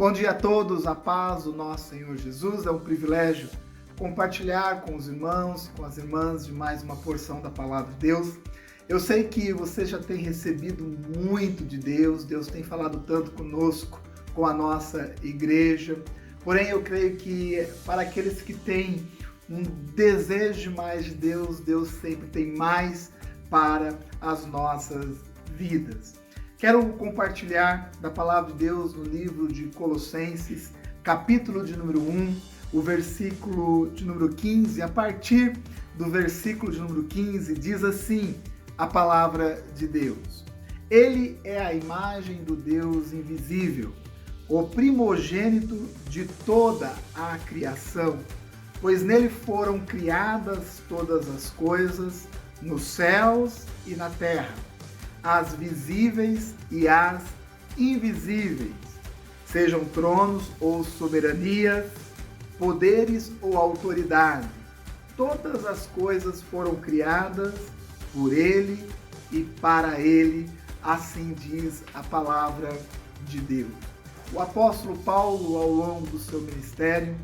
Bom dia a todos, a paz do nosso Senhor Jesus. É um privilégio compartilhar com os irmãos e com as irmãs de mais uma porção da Palavra de Deus. Eu sei que você já tem recebido muito de Deus, Deus tem falado tanto conosco, com a nossa igreja. Porém, eu creio que para aqueles que têm um desejo de mais de Deus, Deus sempre tem mais para as nossas vidas. Quero compartilhar da Palavra de Deus no livro de Colossenses, capítulo de número 1, o versículo de número 15. A partir do versículo de número 15, diz assim a Palavra de Deus: Ele é a imagem do Deus invisível, o primogênito de toda a criação, pois nele foram criadas todas as coisas, nos céus e na terra, as visíveis e as invisíveis, sejam tronos ou soberanias, poderes ou autoridade. Todas as coisas foram criadas por Ele e para Ele, assim diz a palavra de Deus. O apóstolo Paulo, ao longo do seu ministério,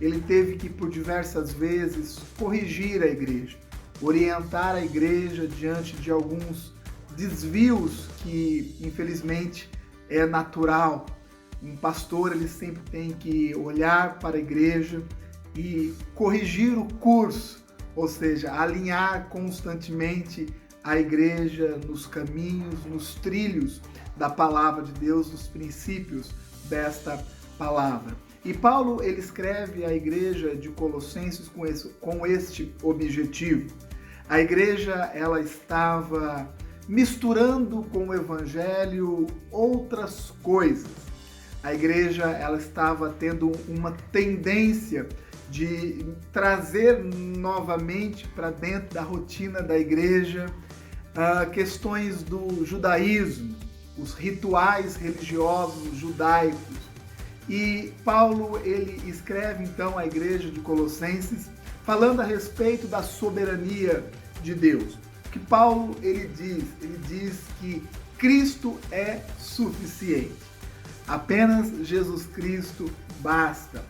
ele teve que, por diversas vezes, corrigir a igreja, orientar a igreja diante de alguns desvios que, infelizmente, é natural. Um pastor, ele sempre tem que olhar para a igreja e corrigir o curso, ou seja, alinhar constantemente a igreja nos caminhos, nos trilhos da palavra de Deus, nos princípios desta palavra. E Paulo, ele escreve à igreja de Colossenses com este objetivo. A igreja, ela estava misturando com o evangelho outras coisas. A igreja, ela estava tendo uma tendência de trazer novamente para dentro da rotina da igreja questões do judaísmo, os rituais religiosos judaicos. E Paulo, ele escreve então à igreja de Colossenses falando a respeito da soberania de Deus. Que Paulo, ele diz que Cristo é suficiente. Apenas Jesus Cristo basta.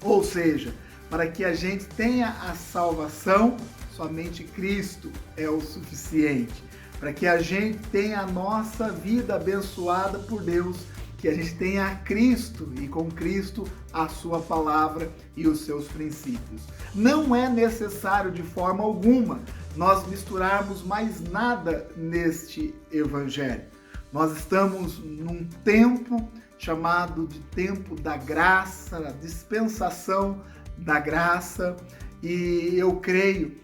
Ou seja, para que a gente tenha a salvação, somente Cristo é o suficiente. Para que a gente tenha a nossa vida abençoada por Deus, que a gente tenha a Cristo e com Cristo a sua palavra e os seus princípios. Não é necessário de forma alguma nós misturarmos mais nada neste evangelho. Nós estamos num tempo chamado de tempo da graça, a dispensação da graça, e eu creio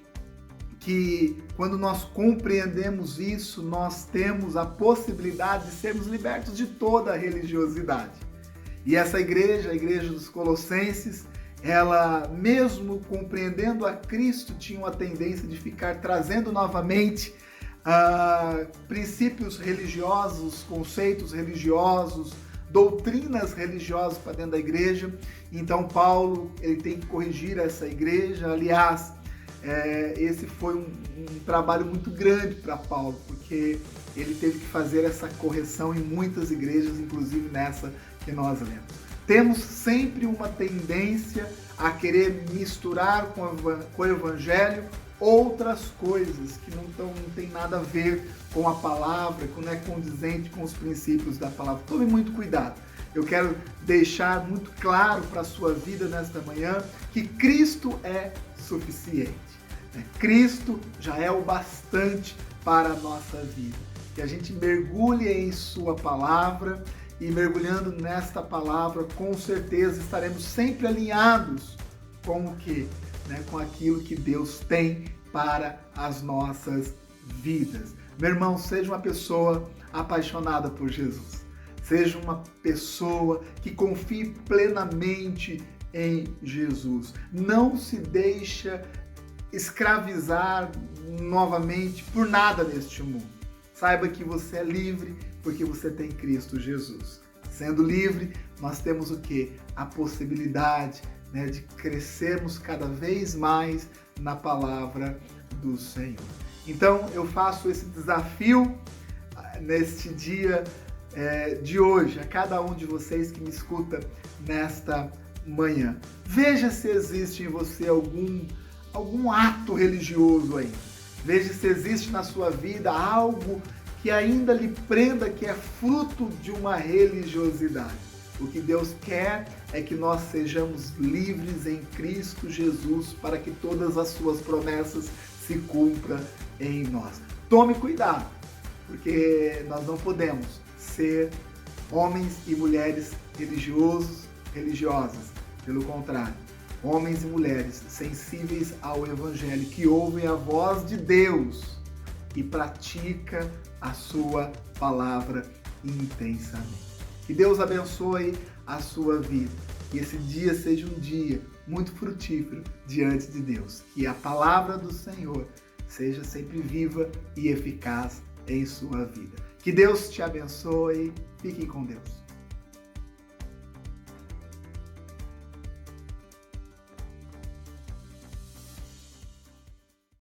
que quando nós compreendemos isso, nós temos a possibilidade de sermos libertos de toda a religiosidade. E essa igreja, a igreja dos Colossenses, ela, mesmo compreendendo a Cristo, tinha uma tendência de ficar trazendo novamente princípios religiosos, conceitos religiosos, doutrinas religiosas para dentro da igreja. Então Paulo, ele tem que corrigir essa igreja. Aliás, esse foi um trabalho muito grande para Paulo, porque ele teve que fazer essa correção em muitas igrejas, inclusive nessa que nós lemos. Temos sempre uma tendência a querer misturar com o evangelho outras coisas que não tem nada a ver com a palavra, que não é condizente com os princípios da palavra. Tome muito cuidado. Eu quero deixar muito claro para a sua vida nesta manhã que Cristo é suficiente. Cristo já é o bastante para a nossa vida. Que a gente mergulhe em sua palavra, e mergulhando nesta palavra, com certeza estaremos sempre alinhados com o quê? Com aquilo que Deus tem para as nossas vidas. Meu irmão, seja uma pessoa apaixonada por Jesus. Seja uma pessoa que confie plenamente em Jesus. Não se deixa escravizar novamente por nada neste mundo. Saiba que você é livre porque você tem Cristo Jesus. Sendo livre, nós temos o quê? A possibilidade, de crescermos cada vez mais na palavra do Senhor. Então, eu faço esse desafio neste dia de hoje, a cada um de vocês que me escuta nesta manhã. Veja se existe em você algum ato religioso aí. Veja se existe na sua vida algo que ainda lhe prenda, que é fruto de uma religiosidade. O que Deus quer é que nós sejamos livres em Cristo Jesus para que todas as suas promessas se cumpram em nós. Tome cuidado, porque nós não podemos ser homens e mulheres religiosas. Pelo contrário, homens e mulheres sensíveis ao Evangelho, que ouvem a voz de Deus e praticam a sua palavra intensamente. Que Deus abençoe a sua vida. Que esse dia seja um dia muito frutífero diante de Deus. Que a palavra do Senhor seja sempre viva e eficaz em sua vida. Que Deus te abençoe. Fiquem com Deus.